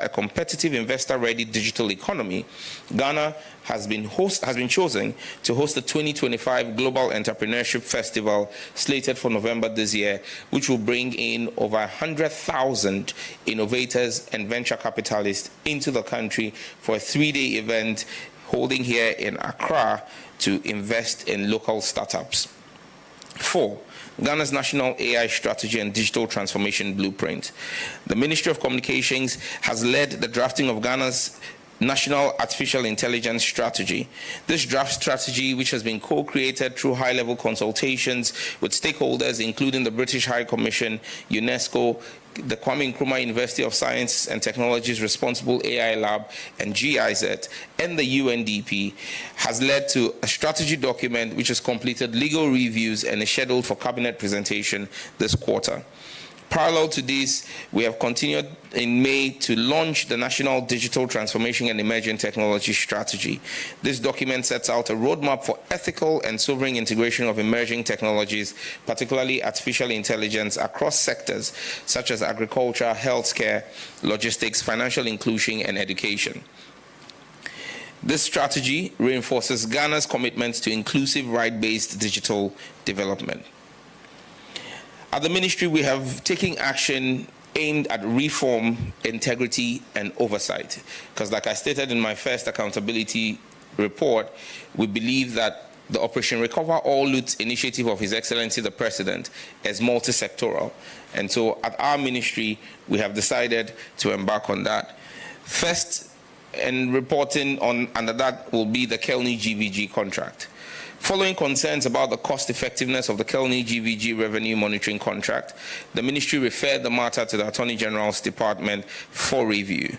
a competitive investor-ready digital economy, Ghana has been chosen to host the 2025 Global Entrepreneurship Festival slated for November this year, which will bring in over 100,000 innovators and venture capitalists into the country for a 3-day event holding here in Accra to invest in local startups. 4. Ghana's National AI Strategy and Digital Transformation Blueprint. The Ministry of Communications has led the drafting of Ghana's National Artificial Intelligence Strategy. This draft strategy, which has been co-created through high-level consultations with stakeholders, including the British High Commission, UNESCO, the Kwame Nkrumah University of Science and Technology's Responsible AI Lab, and GIZ, and the UNDP, has led to a strategy document which has completed legal reviews and is scheduled for cabinet presentation this quarter. Parallel to this, we have continued in May to launch the National Digital Transformation and Emerging Technology Strategy. This document sets out a roadmap for ethical and sovereign integration of emerging technologies, particularly artificial intelligence, across sectors such as agriculture, healthcare, logistics, financial inclusion, and education. This strategy reinforces Ghana's commitment to inclusive, right-based digital development. At the ministry, we have taken action aimed at reform, integrity, and oversight. Because like I stated in my first accountability report, we believe that the Operation Recover All Loot initiative of His Excellency the President is multi-sectoral. And so at our ministry, we have decided to embark on that. First, and reporting on under that will be the Kelni GVG contract. Following concerns about the cost effectiveness of the Kelni GVG revenue monitoring contract, the ministry referred the matter to the Attorney General's Department for review.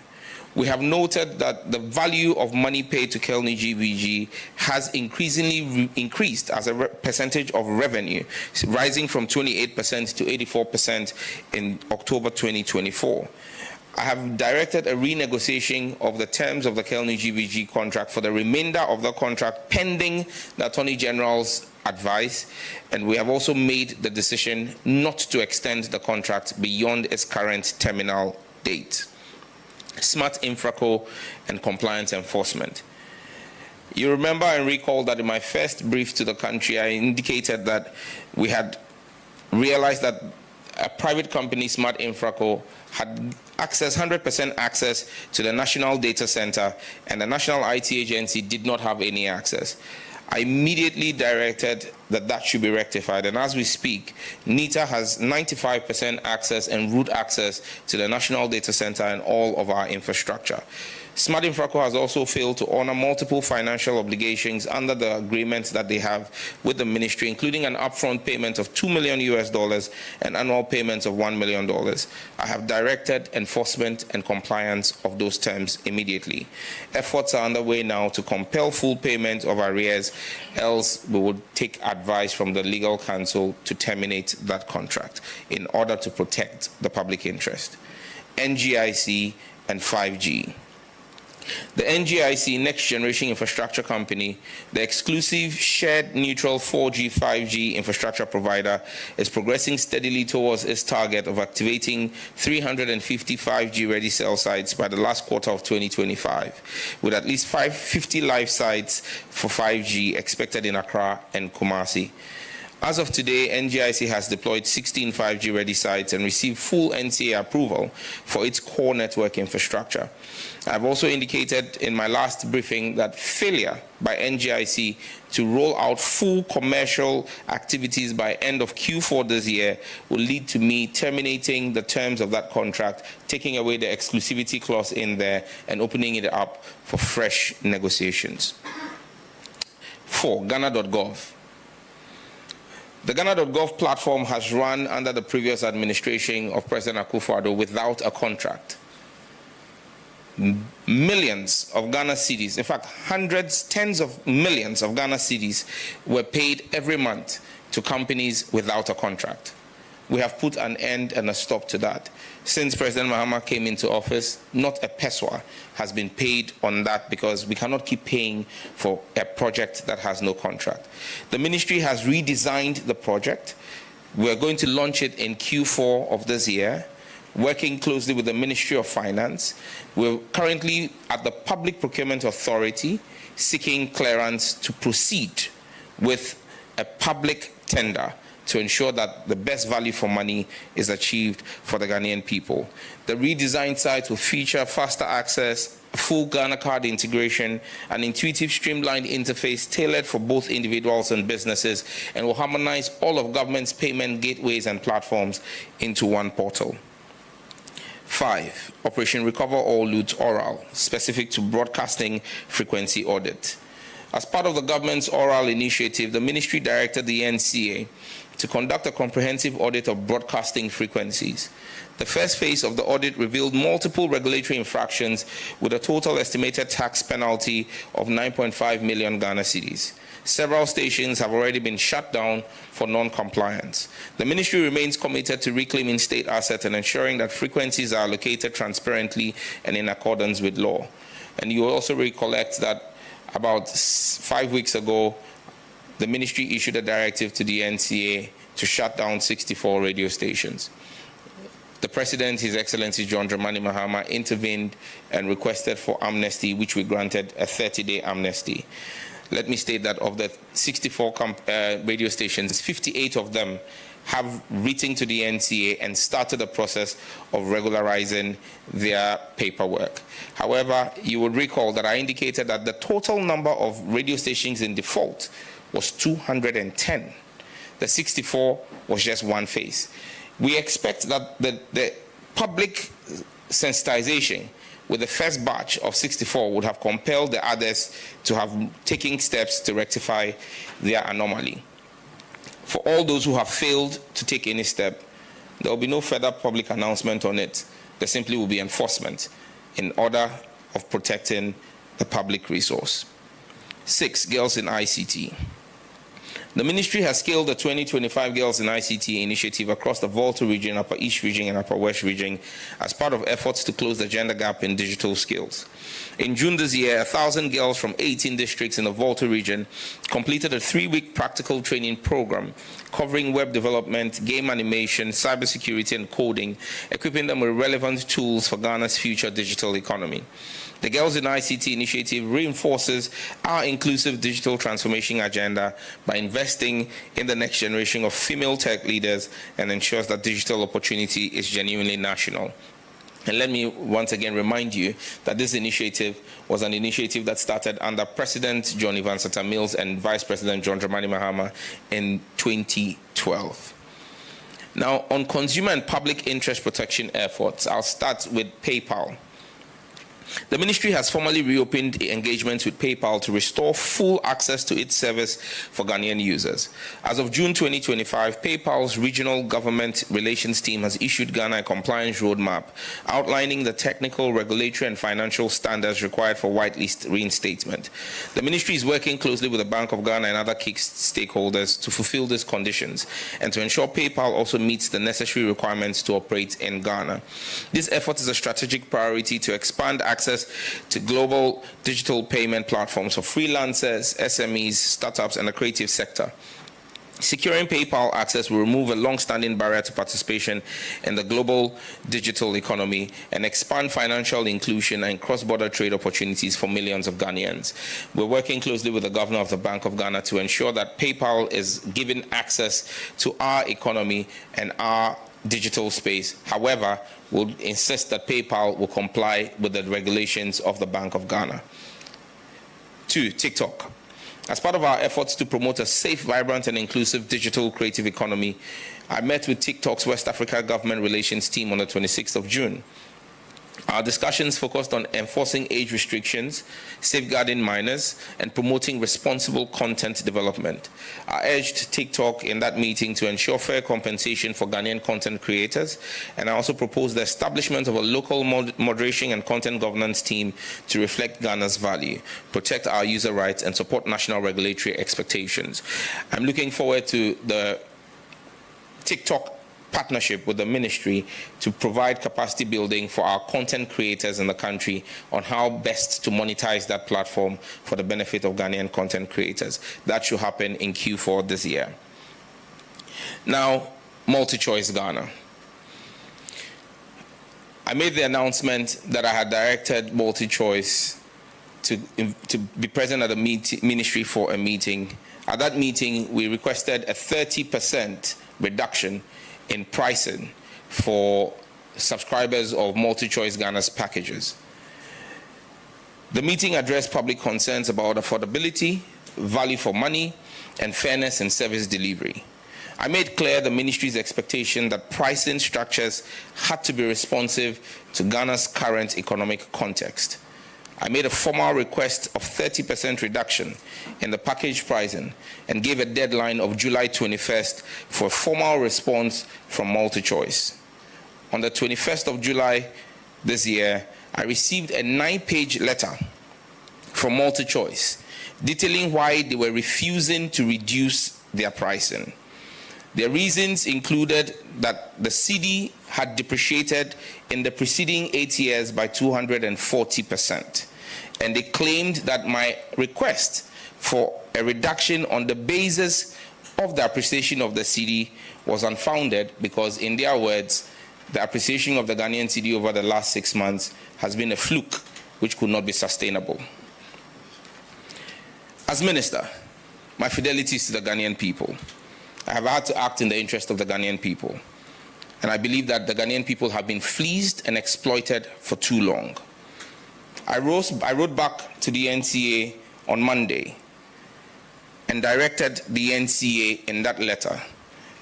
We have noted that the value of money paid to Kelni GVG has increasingly increased as a percentage of revenue, rising from 28% to 84% in October 2024. I have directed a renegotiation of the terms of the Kelni GVG contract for the remainder of the contract pending the Attorney General's advice, and we have also made the decision not to extend the contract beyond its current terminal date. Smart Infraco and compliance enforcement. You remember and recall that in my first brief to the country, I indicated that we had realized that a private company, Smart Infraco, had 100% access to the National Data Center, and the National IT Agency did not have any access. I immediately directed that that should be rectified, and as we speak, NITA has 95% access and root access to the National Data Center and all of our infrastructure. Smart Infraco has also failed to honor multiple financial obligations under the agreements that they have with the ministry, including an upfront payment of $2 million and annual payments of $1 million. I have directed enforcement and compliance of those terms immediately. Efforts are underway now to compel full payment of arrears, else we would take advice from the legal counsel to terminate that contract in order to protect the public interest. NGIC and 5G. The NGIC, Next Generation Infrastructure Company, the exclusive shared neutral 4G, 5G infrastructure provider, is progressing steadily towards its target of activating 350 5G-ready cell sites by the last quarter of 2025, with at least 50 live sites for 5G expected in Accra and Kumasi. As of today, NGIC has deployed 16 5G-ready sites and received full NCA approval for its core network infrastructure. I've also indicated in my last briefing that failure by NGIC to roll out full commercial activities by end of Q4 this year will lead to me terminating the terms of that contract, taking away the exclusivity clause in there, and opening it up for fresh negotiations. 4. Ghana.gov. The Ghana.gov platform has run under the previous administration of President Akufo-Addo without a contract. Millions of Ghana cedis, in fact, hundreds, tens of millions of Ghana cedis were paid every month to companies without a contract. We have put an end and a stop to that. Since President Mahama came into office, not a pesewa has been paid on that because we cannot keep paying for a project that has no contract. The ministry has redesigned the project. We're going to launch it in Q4 of this year. working closely with the Ministry of Finance. We're currently at the Public Procurement Authority seeking clearance to proceed with a public tender to ensure that the best value for money is achieved for the Ghanaian people. The redesigned site will feature faster access, full Ghana card integration, an intuitive, streamlined interface tailored for both individuals and businesses, and will harmonize all of government's payment gateways and platforms into one portal. 5. Operation Recover All Loot Oral, specific to broadcasting frequency audit. As part of the government's oral initiative, the ministry directed the NCA to conduct a comprehensive audit of broadcasting frequencies. The first phase of the audit revealed multiple regulatory infractions with a total estimated tax penalty of 9.5 million Ghana cedis. Several stations have already been shut down for non-compliance. The ministry remains committed to reclaiming state assets and ensuring that frequencies are allocated transparently and in accordance with law. And you will also recollect that about 5 weeks ago, the ministry issued a directive to the NCA to shut down 64 radio stations. The President, His Excellency John Dramani Mahama, intervened and requested for amnesty, which we granted a 30-day amnesty. Let me state that of the 64 radio stations, 58 of them have written to the NCA and started the process of regularizing their paperwork. However, you would recall that I indicated that the total number of radio stations in default was 210. The 64 was just one phase. We expect that the public sensitization with the first batch of 64 would have compelled the others to have taken steps to rectify their anomaly. For all those who have failed to take any step, there will be no further public announcement on it. There simply will be enforcement in order of protecting the public resource. 6, girls in ICT. The ministry has scaled the 2025 Girls in ICT initiative across the Volta region, Upper East region, and Upper West region as part of efforts to close the gender gap in digital skills. In June this year, 1,000 girls from 18 districts in the Volta region completed a 3-week practical training program covering web development, game animation, cybersecurity, and coding, equipping them with relevant tools for Ghana's future digital economy. The Girls in ICT initiative reinforces our inclusive digital transformation agenda by investing in the next generation of female tech leaders and ensures that digital opportunity is genuinely national. And let me once again remind you that this initiative was an initiative that started under President John Evans Atta Mills and Vice President John Dramani Mahama in 2012. Now, on consumer and public interest protection efforts, I'll start with PayPal. The ministry has formally reopened engagements with PayPal to restore full access to its service for Ghanaian users. As of June 2025, PayPal's regional government relations team has issued Ghana a compliance roadmap outlining the technical, regulatory, and financial standards required for whitelist reinstatement. The ministry is working closely with the Bank of Ghana and other key stakeholders to fulfill these conditions and to ensure PayPal also meets the necessary requirements to operate in Ghana. This effort is a strategic priority to expand access to global digital payment platforms for freelancers, SMEs, startups, and the creative sector. Securing PayPal access will remove a long-standing barrier to participation in the global digital economy and expand financial inclusion and cross-border trade opportunities for millions of Ghanaians. We're working closely with the Governor of the Bank of Ghana to ensure that PayPal is given access to our economy and our digital space. However, we'll insist that PayPal will comply with the regulations of the Bank of Ghana. 2, TikTok. As part of our efforts to promote a safe, vibrant, and inclusive digital creative economy, I met with TikTok's West Africa Government Relations team on the 26th of June. Our discussions focused on enforcing age restrictions, safeguarding minors, and promoting responsible content development. I urged TikTok in that meeting to ensure fair compensation for Ghanaian content creators, and I also proposed the establishment of a local moderation and content governance team to reflect Ghana's value, protect our user rights, and support national regulatory expectations. I'm looking forward to the TikTok partnership with the ministry to provide capacity building for our content creators in the country on how best to monetize that platform for the benefit of Ghanaian content creators. That should happen in Q4 this year. Now, MultiChoice Ghana. I made the announcement that I had directed MultiChoice to be present at the ministry for a meeting. At that meeting, we requested a 30% reduction in pricing for subscribers of MultiChoice Ghana's packages. The meeting addressed public concerns about affordability, value for money, and fairness in service delivery. I made clear the ministry's expectation that pricing structures had to be responsive to Ghana's current economic context. I made a formal request of 30% reduction in the package pricing and gave a deadline of July 21st for a formal response from MultiChoice. On the 21st of July this year, I received a 9-page letter from MultiChoice detailing why they were refusing to reduce their pricing. Their reasons included that the cedi had depreciated in the preceding 8 years by 240%. And they claimed that my request for a reduction on the basis of the appreciation of the cedi was unfounded because, in their words, the appreciation of the Ghanaian cedi over the last 6 months has been a fluke which could not be sustainable. As minister, my fidelity is to the Ghanaian people. I have had to act in the interest of the Ghanaian people. And I believe that the Ghanaian people have been fleeced and exploited for too long. I wrote back to the NCA on Monday and directed the NCA in that letter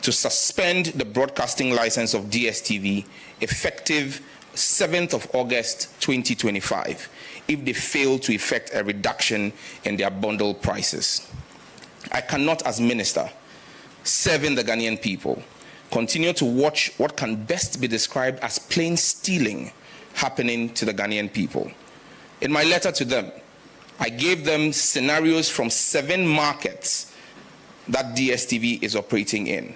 to suspend the broadcasting license of DSTV effective 7th of August 2025 if they fail to effect a reduction in their bundle prices. I cannot, as minister, serving the Ghanaian people, continue to watch what can best be described as plain stealing happening to the Ghanaian people. In my letter to them, I gave them scenarios from 7 markets that DSTV is operating in.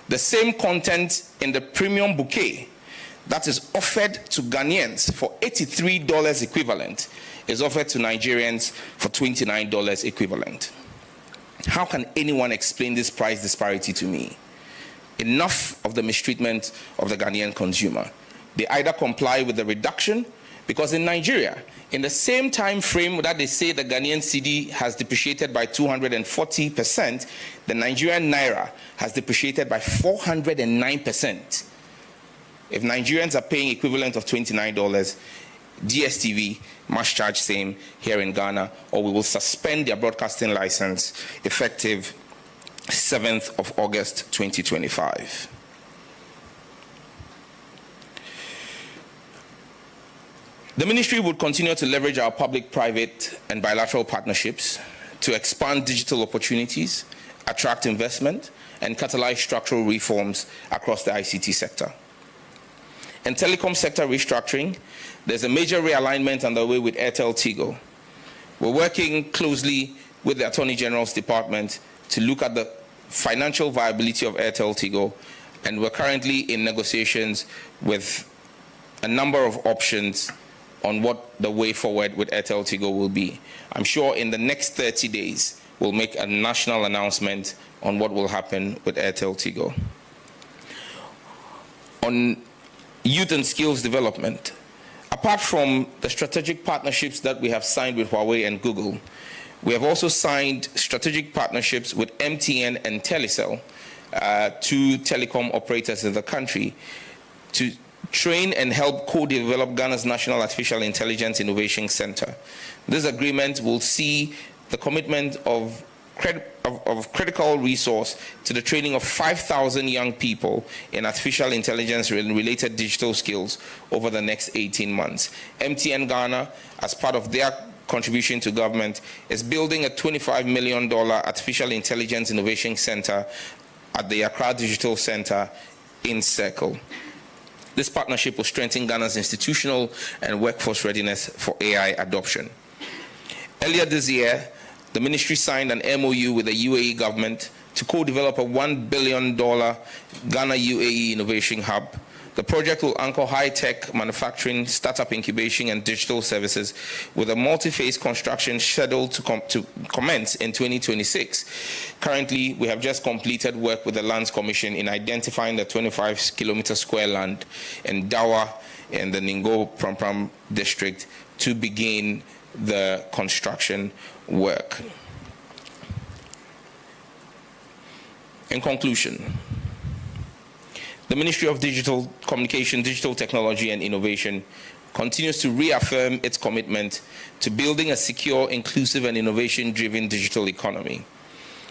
The same content in the premium bouquet that is offered to Ghanaians for $83 equivalent is offered to Nigerians for $29 equivalent. How can anyone explain this price disparity to me? Enough of the mistreatment of the Ghanaian consumer. They either comply with the reduction, because in Nigeria, in the same time frame that they say the Ghanaian cedi has depreciated by 240%, the Nigerian naira has depreciated by 409%. If Nigerians are paying equivalent of $29, DSTV must charge same here in Ghana, or we will suspend their broadcasting license effective 7th of August 2025. The ministry would continue to leverage our public, private, and bilateral partnerships to expand digital opportunities, attract investment, and catalyze structural reforms across the ICT sector. In telecom sector restructuring, there's a major realignment underway with Airtel Tigo. We're working closely with the Attorney General's Department to look at the financial viability of Airtel Tigo, and we're currently in negotiations with a number of options on what the way forward with Airtel Tigo will be. I'm sure in the next 30 days, we'll make a national announcement on what will happen with Airtel Tigo. On youth and skills development, apart from the strategic partnerships that we have signed with Huawei and Google, we have also signed strategic partnerships with MTN and Telecel, 2 telecom operators in the country, to train and help co-develop Ghana's National Artificial Intelligence Innovation Center. This agreement will see the commitment of critical resource to the training of 5,000 young people in artificial intelligence and related digital skills over the next 18 months. MTN Ghana, as part of their contribution to government, is building a $25 million artificial intelligence innovation center at the Accra Digital Center in Circle. This partnership will strengthen Ghana's institutional and workforce readiness for AI adoption. Earlier this year, the ministry signed an MOU with the UAE government to co-develop a $1 billion Ghana UAE Innovation Hub. The project will anchor high-tech manufacturing, startup incubation, and digital services with a multi-phase construction scheduled to commence in 2026. Currently, we have just completed work with the Lands Commission in identifying the 25-kilometer square land in Dawa in the Ningo Prampram district to begin the construction work. In conclusion, the Ministry of Digital Communication, Digital Technology and Innovation continues to reaffirm its commitment to building a secure, inclusive and innovation-driven digital economy.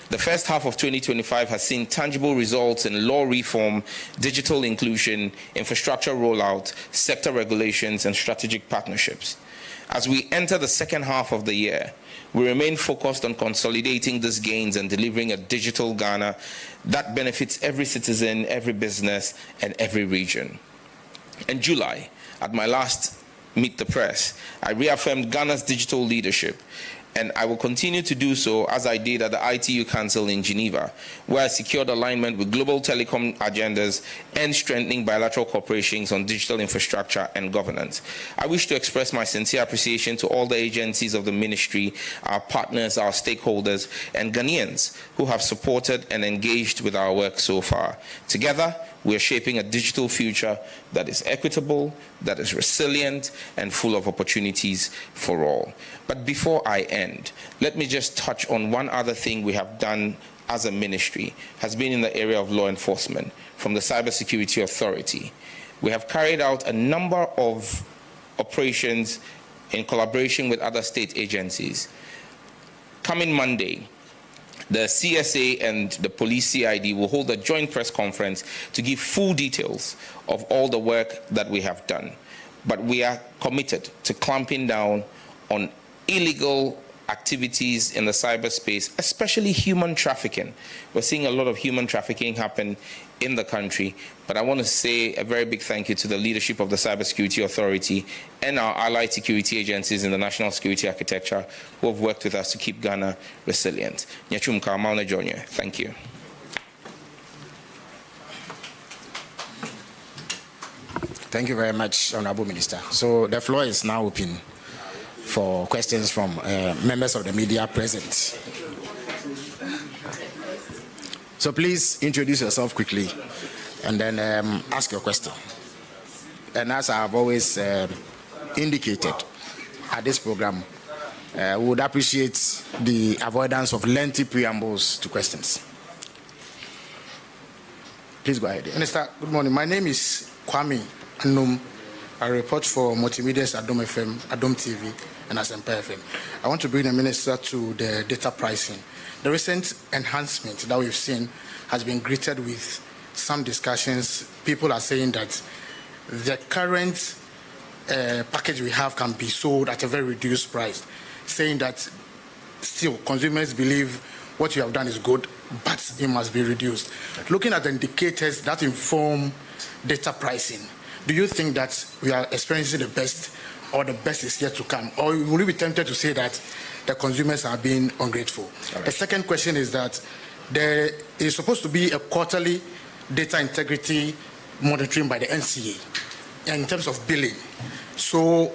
The first half of 2025 has seen tangible results in law reform, digital inclusion, infrastructure rollout, sector regulations, and strategic partnerships. As we enter the second half of the year, we remain focused on consolidating these gains and delivering a digital Ghana that benefits every citizen, every business, and every region. In July, at my last Meet the Press, I reaffirmed Ghana's digital leadership, and I will continue to do so as I did at the ITU Council in Geneva, where I secured alignment with global telecom agendas and strengthening bilateral cooperations on digital infrastructure and governance. I wish to express my sincere appreciation to all the agencies of the ministry, our partners, our stakeholders, and Ghanaians who have supported and engaged with our work so far. Together, we are shaping a digital future that is equitable, that is resilient, and full of opportunities for all. But before I end, let me just touch on one other thing we have done as a ministry, has been in the area of law enforcement from the Cybersecurity Authority. We have carried out a number of operations in collaboration with other state agencies. Coming Monday, the CSA and the police CID will hold a joint press conference to give full details of all the work that we have done. But we are committed to clamping down on illegal activities in the cyberspace, especially human trafficking. We're seeing a lot of human trafficking happen in the country, but I want to say a very big thank you to the leadership of the Cybersecurity Authority and our allied security agencies in the national security architecture who have worked with us to keep Ghana resilient. Thank you. Thank you very much, Honorable Minister. So the floor is now open for questions from members of the media present. So please introduce yourself quickly and then ask your question. And as I have always indicated at this program, we would appreciate the avoidance of lengthy preambles to questions. Please go ahead. Minister, good morning. My name is Kwame Anum. I report for Multimedia's Adom FM, Adom TV, and Asempa FM. I want to bring the minister to the data pricing. The recent enhancement that we've seen has been greeted with some discussions. People are saying that the current package we have can be sold at a very reduced price, saying that still consumers believe what you have done is good, but it must be reduced. Okay. Looking at the indicators that inform data pricing, do you think that we are experiencing the best, or the best is yet to come? Or will you be tempted to say that the consumers are being ungrateful? Right. The second question is that there is supposed to be a quarterly data integrity monitoring by the NCA in terms of billing, so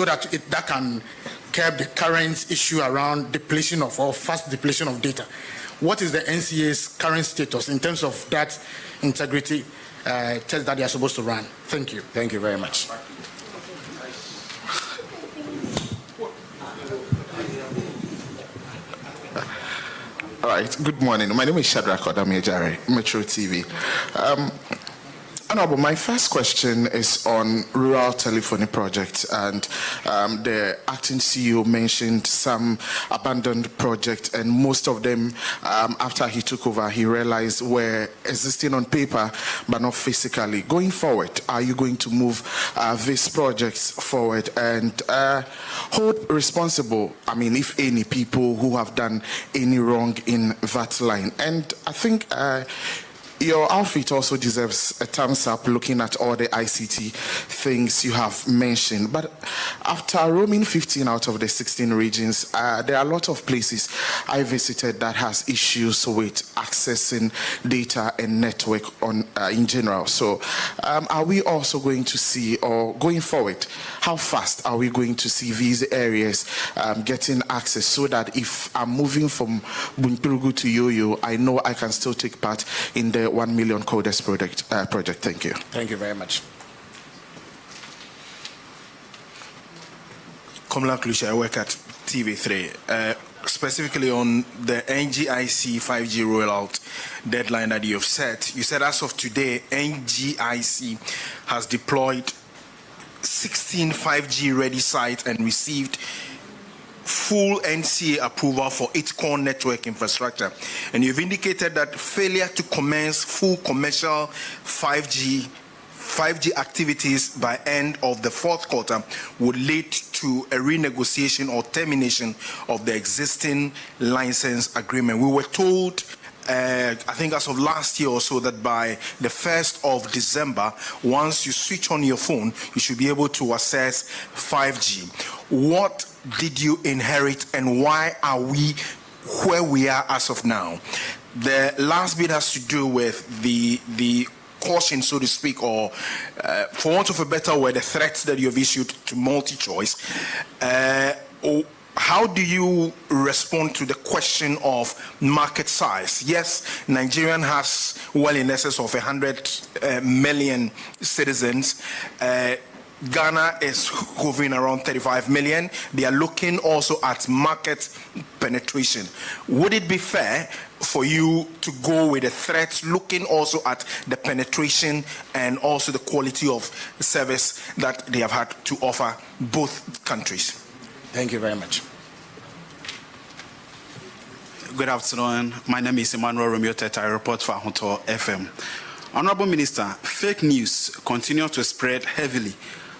that that can curb the current issue around depletion of, or fast depletion of data. What is the NCA's current status in terms of that integrity test that they are supposed to run? Thank you. Thank you very much. All right, good morning. My name is Shadrach Odamiejare, Metro TV. Honorable, my first question is on rural telephony projects, and the acting CEO mentioned some abandoned projects, and most of them, after he took over, he realized were existing on paper but not physically. Going forward, are you going to move these projects forward and hold responsible, I mean, if any, people who have done any wrong in that line? And I think your outfit also deserves a thumbs up looking at all the ICT things you have mentioned. But after roaming 15 out of the 16 regions, there are a lot of places I visited that has issues with accessing data and network on in general. So are we also going to see, or going forward, how fast are we going to see these areas getting access, so that if I'm moving from Bunturugu to Yoyo, I know I can still take part in the 1 million coders project. Thank you. Thank you very much. Komla Klusha. I work at TV3. Specifically on the NGIC 5G rollout deadline that you have set. You said as of today, NGIC has deployed 16 5G ready sites and received full NCA approval for its core network infrastructure. And you've indicated that failure to commence full commercial 5G activities by end of the fourth quarter would lead to a renegotiation or termination of the existing license agreement. We were told, I think as of last year or so, that by the 1st of December, once you switch on your phone, you should be able to access 5G. What did you inherit and why are we where we are as of now? The last bit has to do with the caution, so to speak, or for want of a better word, the threats that you have issued to multi-choice. How do you respond to the question of market size? Yes, Nigeria has well in excess of 100 million citizens. Ghana is hovering around 35 million. They are looking also at market penetration. Would it be fair for you to go with the threats, looking also at the penetration and also the quality of service that they have had to offer both countries? Thank you very much. Good afternoon. My name is Emmanuel Romeo Teta. I report for Ahunto FM. Honorable Minister, fake news continue to spread heavily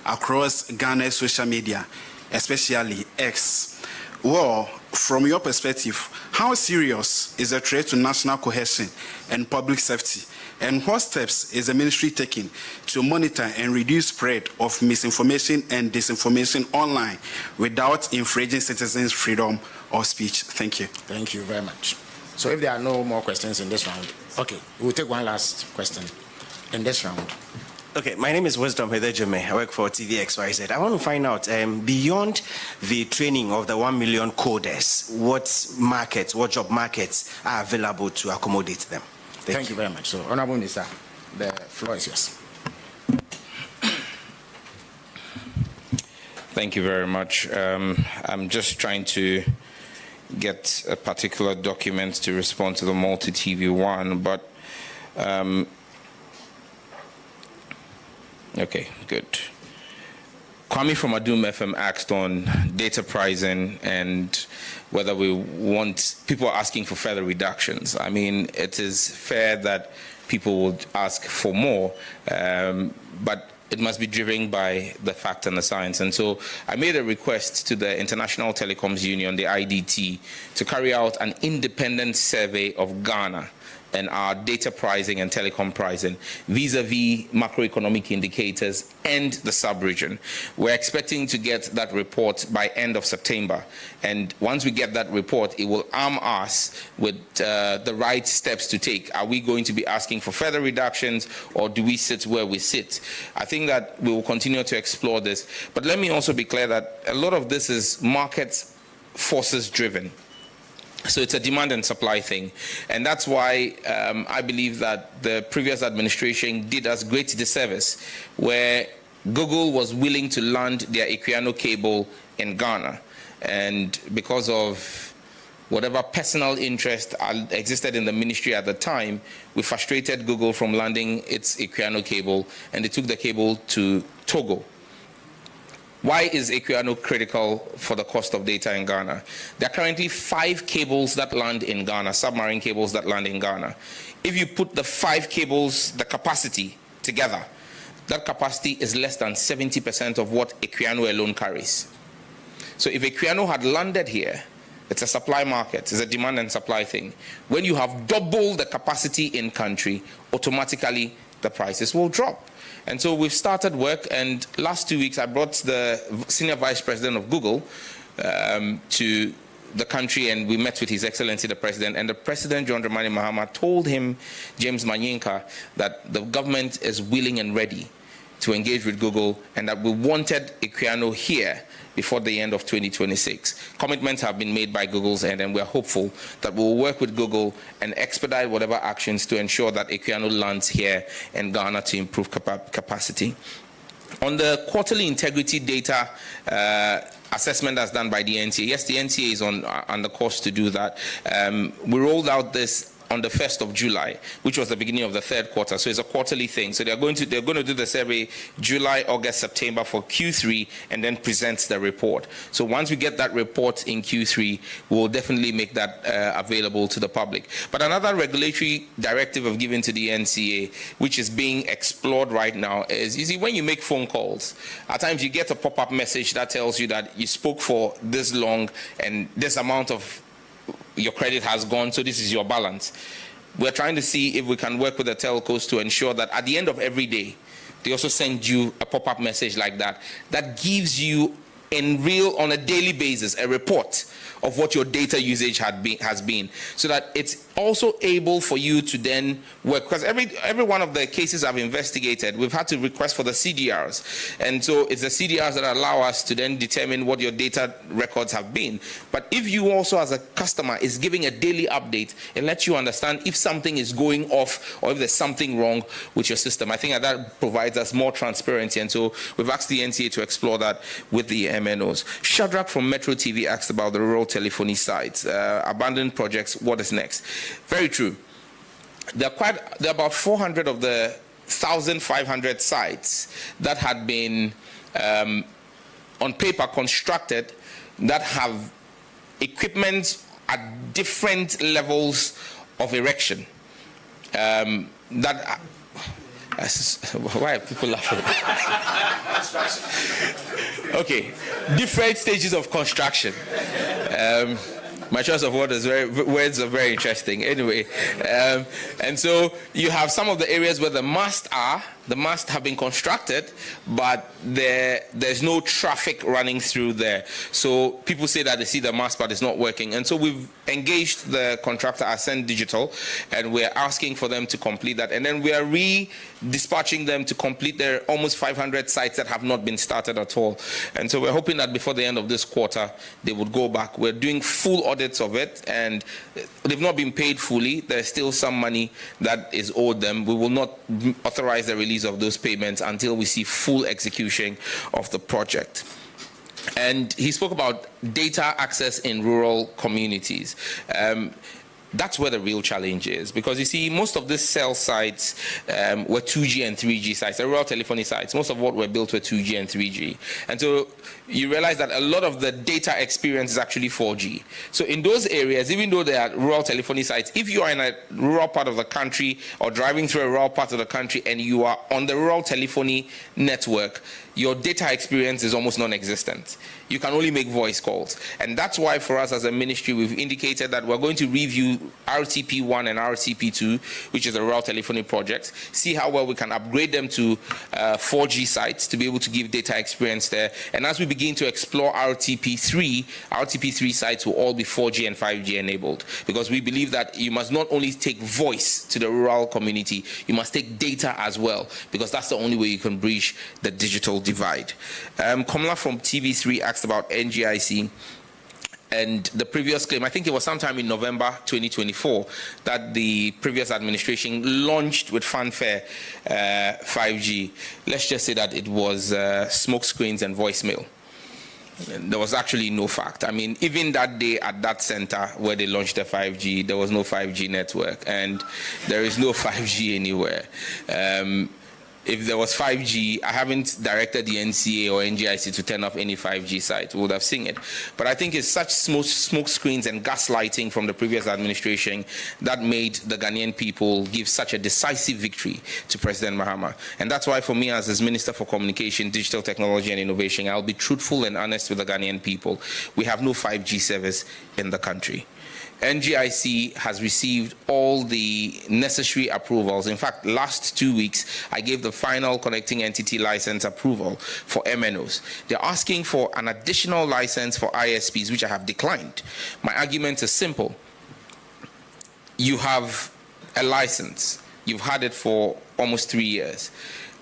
across Ghana's social media, especially X. Well, from your perspective, how serious is the threat to national cohesion and public safety? And what steps is the ministry taking to monitor and reduce spread of misinformation and disinformation online without infringing citizens' freedom of speech? Thank you. Thank you very much. So if there are no more questions in this round, okay, we'll take one last question in this round. Okay, my name is Wisdom Hedejime. I work for TVXYZ. I want to find out, beyond the training of the 1 million coders, what job markets are available to accommodate them? Thank you very much. So, Honorable Minister, the floor is yours. Thank you very much. I'm just trying to get a particular document to respond to the multi-TV one, but okay, good. Kwame from Adum FM asked on data pricing and whether we want, people are asking for further reductions. I mean, it is fair that people would ask for more, but it must be driven by the fact and the science. And so I made a request to the International Telecoms Union, the IDT, to carry out an independent survey of Ghana and our data pricing and telecom pricing vis-a-vis macroeconomic indicators and the sub-region. We're expecting to get that report by end of September. And once we get that report, it will arm us with the right steps to take. Are we going to be asking for further reductions, or do we sit where we sit? I think that we will continue to explore this. But let me also be clear that a lot of this is market forces driven. So it's a demand and supply thing. And that's why I believe that the previous administration did us great disservice, where Google was willing to land their Equiano cable in Ghana. And because of whatever personal interest existed in the ministry at the time, we frustrated Google from landing its Equiano cable, and they took the cable to Togo. Why is Equiano critical for the cost of data in Ghana? There are currently 5 cables that land in Ghana, submarine cables that land in Ghana. If you put the 5 cables, the capacity together, that capacity is less than 70% of what Equiano alone carries. So if Equiano had landed here, it's a supply market, it's a demand and supply thing. When you have double the capacity in country, automatically the prices will drop. And so we've started work, and last 2 weeks I brought the Senior Vice President of Google to the country, and we met with His Excellency the President, and the President, John Dramani Mahama, told him, James Manyinka, that the government is willing and ready to engage with Google, and that we wanted Equiano here before the end of 2026. Commitments have been made by Google's end, and we're hopeful that we'll work with Google and expedite whatever actions to ensure that Equiano lands here in Ghana to improve capacity. On the quarterly integrity data assessment that's done by the NTA. Yes, the NTA is on the course to do that. We rolled out this on the 1st of July, which was the beginning of the third quarter. So it's a quarterly thing. So they're going to do the survey July, August, September for Q3, and then present the report. So once we get that report in Q3, we'll definitely make that available to the public. But another regulatory directive I've given to the NCA, which is being explored right now, is, you see, when you make phone calls, at times you get a pop-up message that tells you that you spoke for this long and this amount of your credit has gone, so this is your balance. We're trying to see if we can work with the telcos to ensure that at the end of every day, they also send you a pop-up message like that, that gives you on a daily basis, a report of what your data usage has been, so that it's also able for you to then work. Because every one of the cases I've investigated, we've had to request for the CDRs. And so it's the CDRs that allow us to then determine what your data records have been. But if you also as a customer is giving a daily update, it lets you understand if something is going off or if there's something wrong with your system. I think that provides us more transparency. And so we've asked the NCA to explore that with the MNOs. Shadrach from Metro TV asked about the rural telephony sites, abandoned projects, what is next? Very true. There are about 400 of the 1,500 sites that had been on paper constructed that have equipment at different levels of erection. Why are people laughing? Okay, different stages of construction. My choice of words are very interesting. Anyway, and so you have some of the areas where the masts have been constructed, but there's no traffic running through there. So people say that they see the mast, but it's not working. And so we've engaged the contractor, Ascend Digital, and we're asking for them to complete that. And then we are dispatching them to complete their almost 500 sites that have not been started at all. And so we're hoping that before the end of this quarter, they would go back. We're doing full audits of it, and they've not been paid fully. There's still some money that is owed them. We will not authorize the release of those payments until we see full execution of the project. And he spoke about data access in rural communities. That's where the real challenge is, because you see, most of these cell sites were 2G and 3G sites, the rural telephony sites. Most of what were built were 2G and 3G. And so you realize that a lot of the data experience is actually 4G. So in those areas, even though they are rural telephony sites, if you are in a rural part of the country or driving through a rural part of the country and you are on the rural telephony network, your data experience is almost non-existent. You can only make voice calls. And that's why for us as a ministry, we've indicated that we're going to review RTP1 and RTP2, which is a rural telephony project, see how well we can upgrade them to 4G sites to be able to give data experience there. And as we begin to explore RTP3 sites will all be 4G and 5G enabled, because we believe that you must not only take voice to the rural community, you must take data as well, because that's the only way you can bridge the digital divide. Kamala from TV3 asked about NGIC and the previous claim. I think it was sometime in November 2024 that the previous administration launched with fanfare 5G. Let's just say that it was smoke screens and voicemail. There was actually no fact. I mean, even that day at that center where they launched the 5G, there was no 5G network, and there is no 5G anywhere. If there was 5G, I haven't directed the NCA or NGIC to turn off any 5G site. We would have seen it. But I think it's such smoke screens and gaslighting from the previous administration that made the Ghanaian people give such a decisive victory to President Mahama. And that's why for me as his Minister for Communication, Digital Technology and Innovation, I'll be truthful and honest with the Ghanaian people. We have no 5G service in the country. NGIC has received all the necessary approvals. In fact, last 2 weeks, I gave the final connecting entity license approval for MNOs. They're asking for an additional license for ISPs, which I have declined. My argument is simple. You have a license. You've had it for almost 3 years.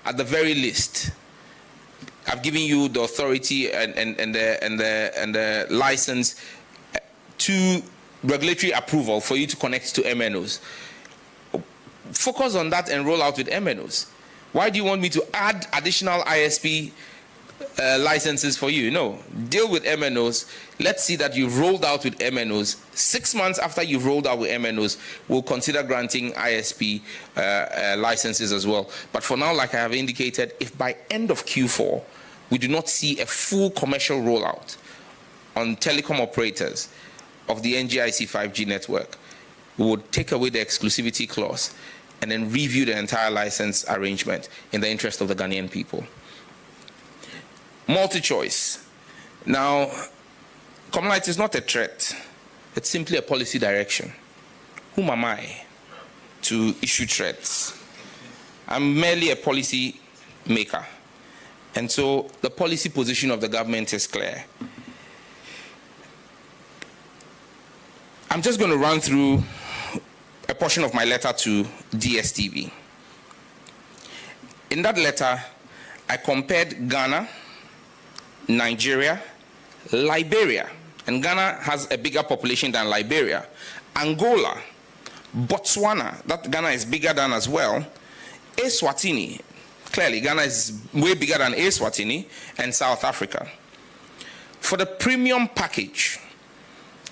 At the very least, I've given you the authority and the license to regulatory approval for you to connect to MNOs. Focus on that and roll out with MNOs. Why do you want me to add additional ISP licenses for you. No, deal with MNOs. Let's see that you've rolled out with MNOs. 6 months after you've rolled out with MNOs, we'll consider granting ISP licenses as well. But for now, like I have indicated, if by end of Q4 we do not see a full commercial rollout on telecom operators of the NGIC 5G network, we would take away the exclusivity clause and then review the entire license arrangement in the interest of the Ghanaian people. Multi-choice. Now, commonality is not a threat. It's simply a policy direction. Whom am I to issue threats? I'm merely a policy maker. And so the policy position of the government is clear. I'm just going to run through a portion of my letter to DSTV. In that letter, I compared Ghana, Nigeria, Liberia, and Ghana has a bigger population than Liberia, Angola, Botswana, that Ghana is bigger than as well, Eswatini, clearly Ghana is way bigger than Eswatini, and South Africa. For the premium package,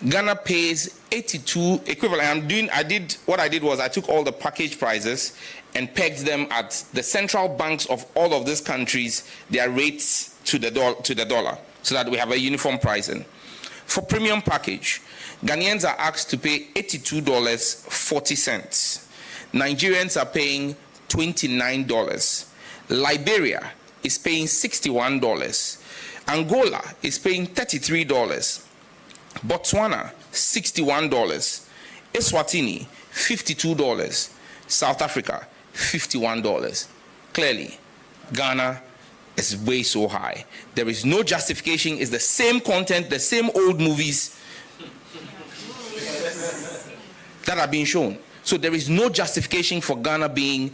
Ghana pays 82 equivalent. What I did was I took all the package prices and pegged them at the central banks of all of these countries, their rates to the dollar, so that we have a uniform pricing. For premium package, Ghanaians are asked to pay $82.40. Nigerians are paying $29. Liberia is paying $61. Angola is paying $33. Botswana, $61. Eswatini, $52. South Africa, $51. Clearly, Ghana is way so high. There is no justification. It's the same content, the same old movies that are being shown. So there is no justification for Ghana being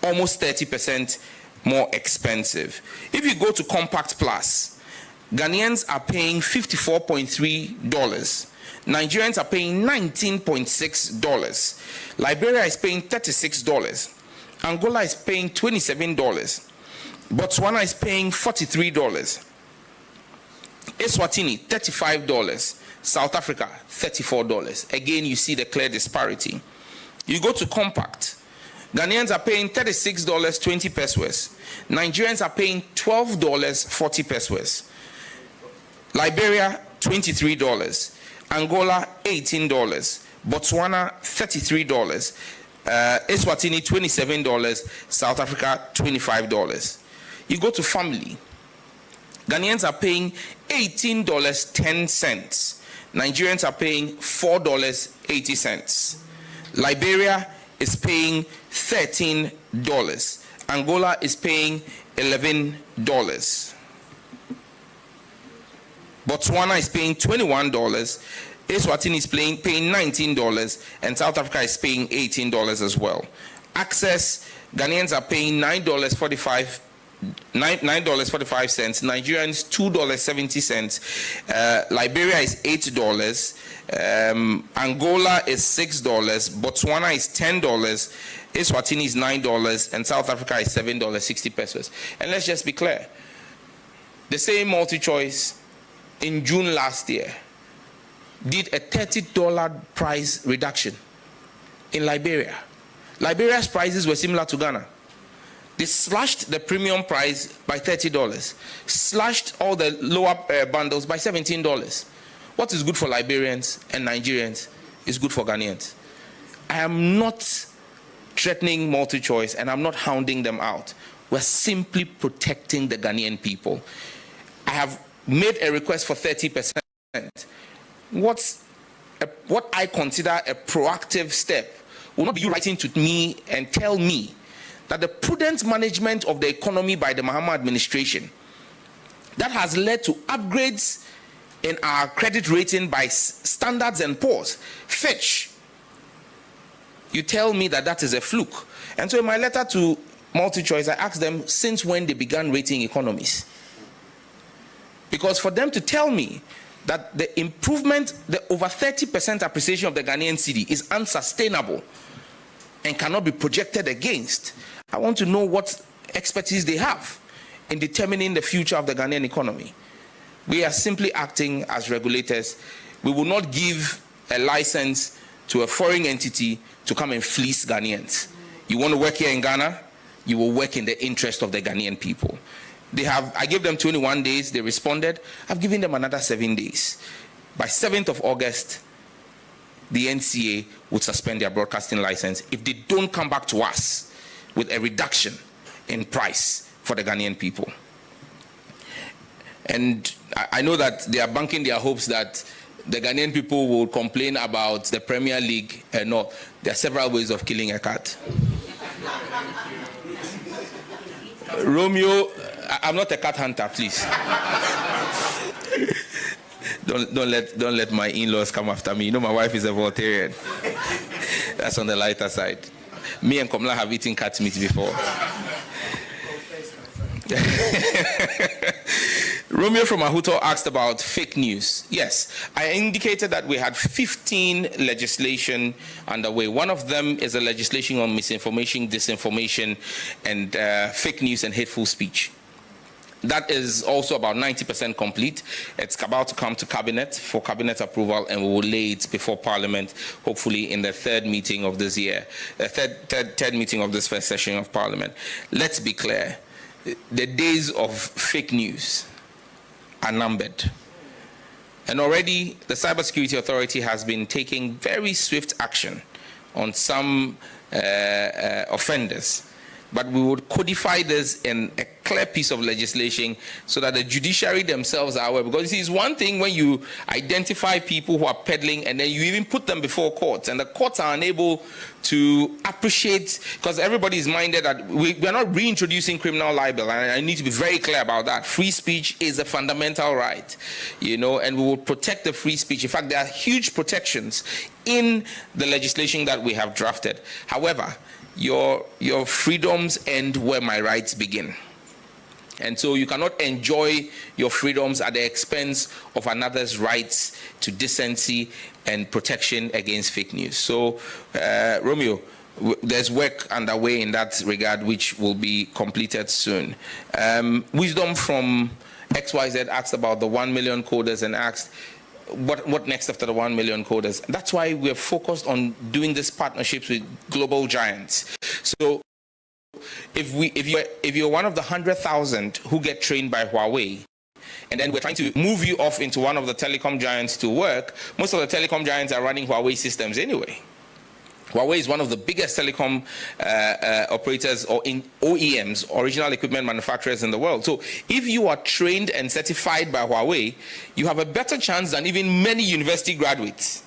almost 30% more expensive. If you go to Compact Plus, Ghanaians are paying $54.3. Nigerians are paying $19.6. Liberia is paying $36. Angola is paying $27. Botswana is paying $43. Eswatini, $35. South Africa, $34. Again, you see the clear disparity. You go to Compact. Ghanaians are paying $36.20 pesos. Nigerians are paying $12.40 pesos. Liberia, $23. Angola, $18. Botswana, $33. Eswatini, $27. South Africa, $25. You go to family. Ghanaians are paying $18.10. Nigerians are paying $4.80. Liberia is paying $13. Angola is paying $11. Botswana is paying $21. Eswatini is paying $19, and South Africa is paying $18 as well. Access, Ghanaians are paying $9.45. Nigerians $2.70. Liberia is $8. Angola is $6. Botswana is $10. Eswatini is $9, and South Africa is $7.60 pesos. And let's just be clear: the same multi-choice in June last year did a $30 price reduction in Liberia. Liberia's prices were similar to Ghana. They slashed the premium price by $30, slashed all the lower bundles by $17. What is good for Liberians and Nigerians is good for Ghanaians. I am not threatening multi-choice, and I'm not hounding them out. We're simply protecting the Ghanaian people. I have made a request for 30%. What I consider a proactive step will not be you writing to me and tell me that the prudent management of the economy by the Mahama administration that has led to upgrades in our credit rating by Standards and Poor's, Fitch, you tell me that that is a fluke. And so in my letter to MultiChoice, I asked them since when they began rating economies. Because for them to tell me that the improvement, the over 30% appreciation of the Ghanaian cedi is unsustainable and cannot be projected against, I want to know what expertise they have in determining the future of the Ghanaian economy. We are simply acting as regulators. We will not give a license to a foreign entity to come and fleece Ghanaians. You want to work here in Ghana, you will work in the interest of the Ghanaian people. I gave them 21 days, they responded. I've given them another 7 days. By 7th of August, the NCA would suspend their broadcasting license if they don't come back to us with a reduction in price for the Ghanaian people. And I know that they are banking their hopes that the Ghanaian people will complain about the Premier League. No, there are several ways of killing a cat. Romeo, I'm not a cat hunter, please. Don't let my in-laws come after me. You know my wife is a Voltarian. That's on the lighter side. Me and Komla have eaten cat meat before. Romeo from Ahuto asked about fake news. Yes, I indicated that we had 15 legislation underway. One of them is a legislation on misinformation, disinformation, and fake news and hateful speech. That is also about 90% complete. It's about to come to Cabinet for Cabinet approval, and we will lay it before Parliament, hopefully in the third meeting of this year, the third meeting of this first session of Parliament. Let's be clear. The days of fake news are numbered. And already the Cybersecurity Authority has been taking very swift action on some offenders. But we would codify this in a clear piece of legislation so that the judiciary themselves are aware. Because you see, it's one thing when you identify people who are peddling and then you even put them before courts, and the courts are unable to appreciate, because everybody is minded that we are not reintroducing criminal libel, and I need to be very clear about that. Free speech is a fundamental right, you know, and we will protect the free speech. In fact, there are huge protections in the legislation that we have drafted. However, your freedoms end where my rights begin. And so you cannot enjoy your freedoms at the expense of another's rights to decency and protection against fake news. So, Romeo, there's work underway in that regard which will be completed soon. Wisdom from XYZ asked about the 1 million coders and asked, what next after the 1 million coders? That's why we're focused on doing these partnerships with global giants. So if you're one of the 100,000 who get trained by Huawei, and then we're trying to move you off into one of the telecom giants to work, most of the telecom giants are running Huawei systems anyway. Huawei is one of the biggest telecom operators or in OEMs, original equipment manufacturers in the world. So if you are trained and certified by Huawei, you have a better chance than even many university graduates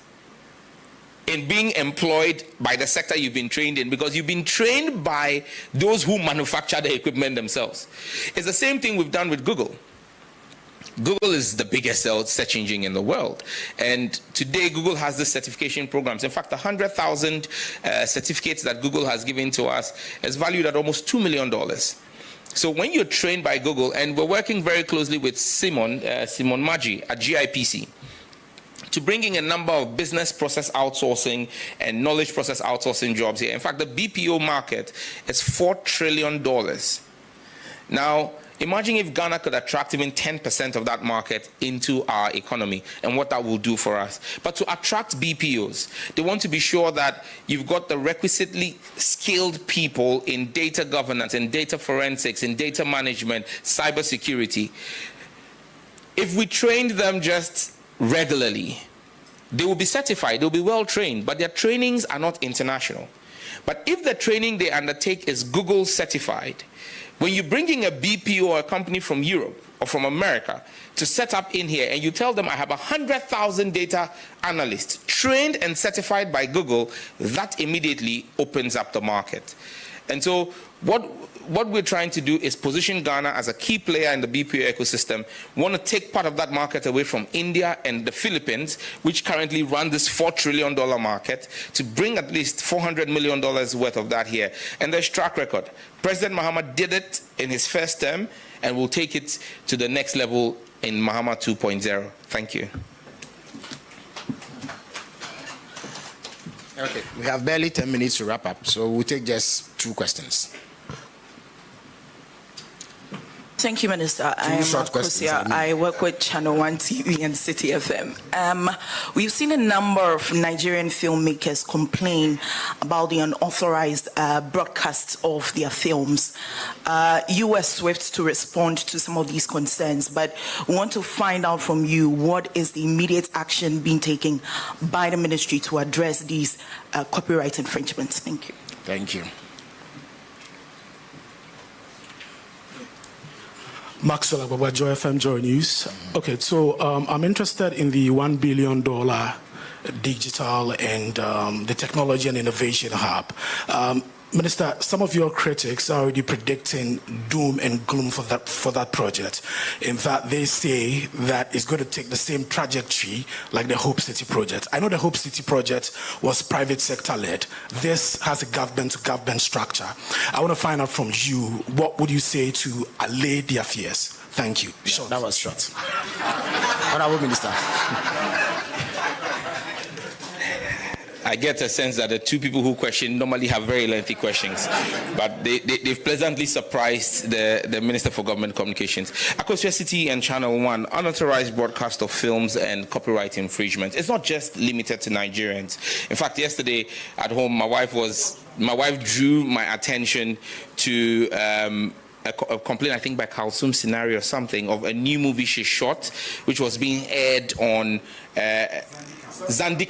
in being employed by the sector you've been trained in, because you've been trained by those who manufacture the equipment themselves. It's the same thing we've done with Google. Google is the biggest search engine in the world. And today, Google has the certification programs. In fact, 100,000 certificates that Google has given to us is valued at almost $2 million. So when you're trained by Google, and we're working very closely with Simon Maggi at GIPC, to bring in a number of business process outsourcing and knowledge process outsourcing jobs here. In fact, the BPO market is $4 trillion. Now, imagine if Ghana could attract even 10% of that market into our economy and what that will do for us. But to attract BPOs, they want to be sure that you've got the requisitely skilled people in data governance, in data forensics, in data management, cybersecurity. If we trained them just regularly, they will be certified, they'll be well trained, but their trainings are not international. But if the training they undertake is Google certified, when you bring in a BPO or a company from Europe or from America to set up in here, and you tell them I have 100,000 data analysts trained and certified by Google, that immediately opens up the market. And so what we're trying to do is position Ghana as a key player in the BPO ecosystem. We want to take part of that market away from India and the Philippines, which currently run this $4 trillion market, to bring at least $400 million worth of that here. And there's track record. President Mahama did it in his first term, and we'll take it to the next level in Mahama 2.0. Thank you. Okay, we have barely 10 minutes to wrap up, so we'll take just 2 questions. Thank you, Minister. I am short questions, KUSI. I work with Channel 1 TV and City FM. We've seen a number of Nigerian filmmakers complain about the unauthorized broadcast of their films. You were swift to respond to some of these concerns, but we want to find out from you what is the immediate action being taken by the ministry to address these copyright infringements. Thank you. Thank you. Maxwell Ababa, Joy FM, Joy News. Okay, so I'm interested in the $1 billion digital and the technology and innovation hub. Minister, some of your critics are already predicting doom and gloom for that project. In fact, they say that it's going to take the same trajectory like the Hope City project. I know the Hope City project was private sector led. This has a government-to-government structure. I want to find out from you, what would you say to allay their fears? Thank you. Sure. That was short. Honorable Minister. I get a sense that the two people who question normally have very lengthy questions, but they've pleasantly surprised the Minister for Government Communications. Akosua City and Channel 1, unauthorized broadcast of films and copyright infringement. It's not just limited to Nigerians. In fact, yesterday at home, my wife drew my attention to a complaint, I think by Kalsum Scenario or something, of a new movie she shot, which was being aired on Zandi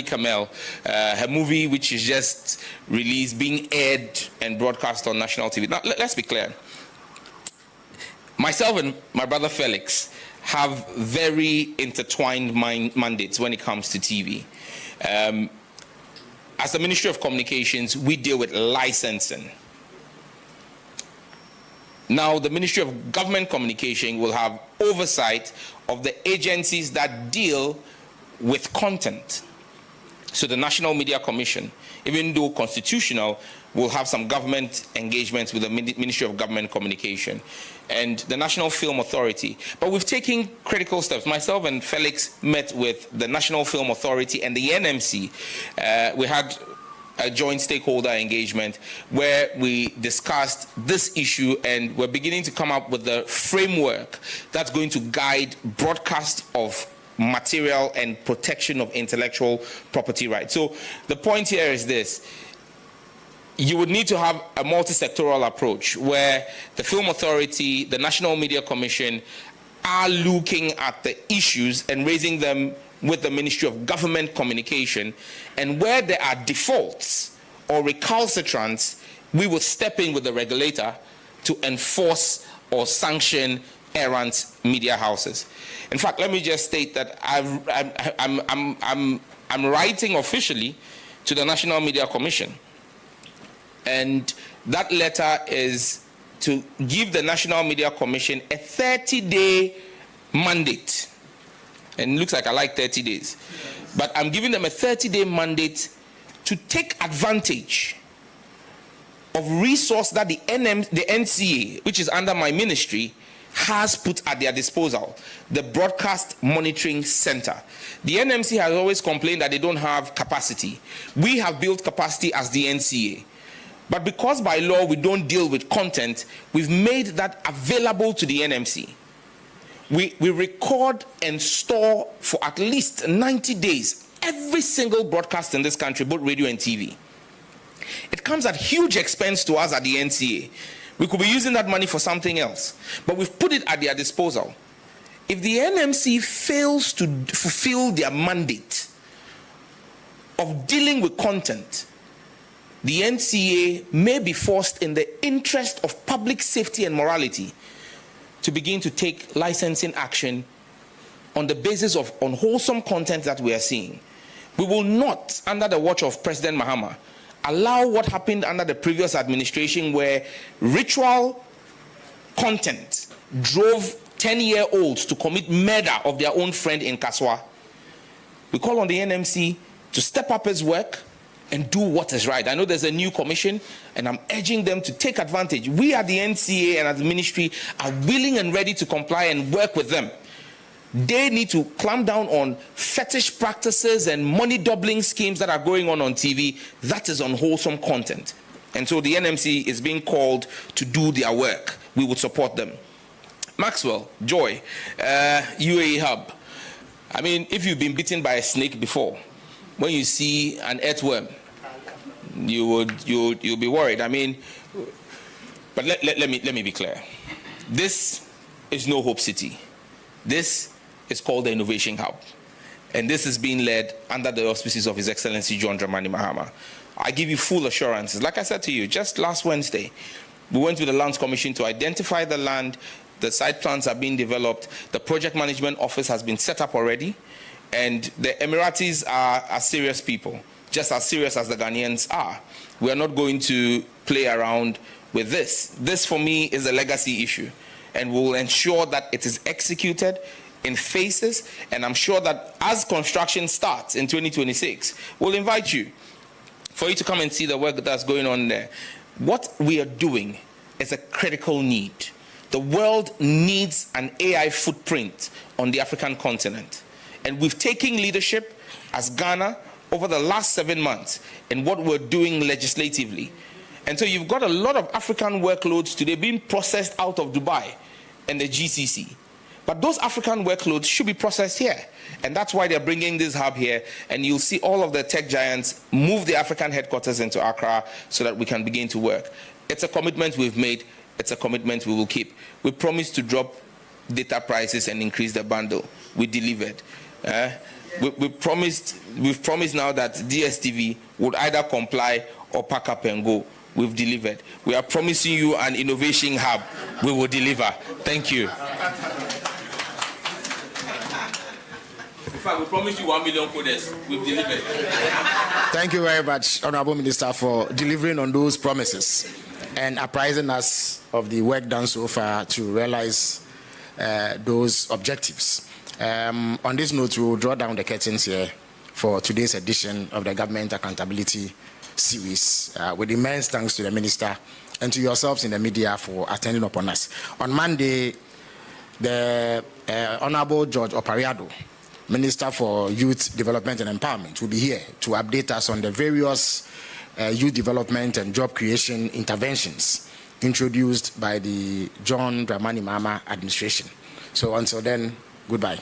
Kamel, her movie which is just released, being aired and broadcast on national TV. Now, let's be clear. Myself and my brother Felix have very intertwined mandates when it comes to TV. As the Ministry of Communications, we deal with licensing. Now, the Ministry of Government Communication will have oversight of the agencies that deal with content. So the National Media Commission, even though constitutional, will have some government engagements with the Ministry of Government Communication and the National Film Authority. But we've taken critical steps. Myself and Felix met with the National Film Authority and the NMC. We had a joint stakeholder engagement where we discussed this issue, and we're beginning to come up with the framework that's going to guide broadcast of material and protection of intellectual property rights. So the point here is this: you would need to have a multi-sectoral approach where the Film Authority, the National Media Commission are looking at the issues and raising them with the Ministry of Government Communication, and where there are defaults or recalcitrants, we will step in with the regulator to enforce or sanction errant media houses. In fact, let me just state that I'm writing officially to the National Media Commission, and that letter is to give the National Media Commission a 30-day mandate. And it looks like I like 30 days. But I'm giving them a 30-day mandate to take advantage of resource that the NCA, which is under my ministry, has put at their disposal, the Broadcast Monitoring Center. The NMC has always complained that they don't have capacity. We have built capacity as the NCA. But because by law we don't deal with content, we've made that available to the NMC. We record and store for at least 90 days every single broadcast in this country, both radio and TV. It comes at huge expense to us at the NCA. We could be using that money for something else, but we've put it at their disposal. If the NMC fails to fulfill their mandate of dealing with content, the NCA may be forced, in the interest of public safety and morality, to begin to take licensing action on the basis of unwholesome content that we are seeing. We will not, under the watch of President Mahama, allow what happened under the previous administration, where ritual content drove 10-year-olds to commit murder of their own friend in Kaswa. We call on the NMC to step up its work and do what is right. I know there's a new commission, and I'm urging them to take advantage. We at the NCA and at the ministry are willing and ready to comply and work with them. They need to clamp down on fetish practices and money doubling schemes that are going on TV. That is unwholesome content. And so the NMC is being called to do their work. we would support them. Maxwell, Joy, UAE Hub. I mean, if you've been bitten by a snake before, when you see an earthworm, you'll be worried. I mean, but let me be clear. This is no Hope City. This is called the Innovation Hub. And this is being led under the auspices of His Excellency John Dramani Mahama. I give you full assurances. Like I said to you, just last Wednesday, we went to the Lands Commission to identify the land. The site plans are being developed. The project management office has been set up already. And the Emiratis are serious people, just as serious as the Ghanaians are. We are not going to play around with this. This, for me, is a legacy issue. And we will ensure that it is executed in phases. And I'm sure that as construction starts in 2026, we'll invite you for you to come and see the work that's going on there. What we are doing is a critical need. The world needs an AI footprint on the African continent. And we've taken leadership as Ghana over the last 7 months in what we're doing legislatively. And so you've got a lot of African workloads today being processed out of Dubai and the GCC. But those African workloads should be processed here. And that's why they're bringing this hub here. And you'll see all of the tech giants move the African headquarters into Accra so that we can begin to work. It's a commitment we've made. It's a commitment we will keep. We promised to drop data prices and increase the bundle. We delivered. We've promised now that DSTV would either comply or pack up and go. We've delivered. We are promising you an innovation hub. We will deliver. Thank you. In fact, we promised you 1 million coders. We've delivered. Thank you very much, Honorable Minister, for delivering on those promises and apprising us of the work done so far to realize those objectives. On this note, we will draw down the curtains here for today's edition of the Government Accountability Series, with immense thanks to the Minister and to yourselves in the media for attending upon us. On Monday, the Honorable George Opariado, Minister for Youth Development and Empowerment, will be here to update us on the various youth development and job creation interventions introduced by the John Dramani Mahama administration. So until then, goodbye.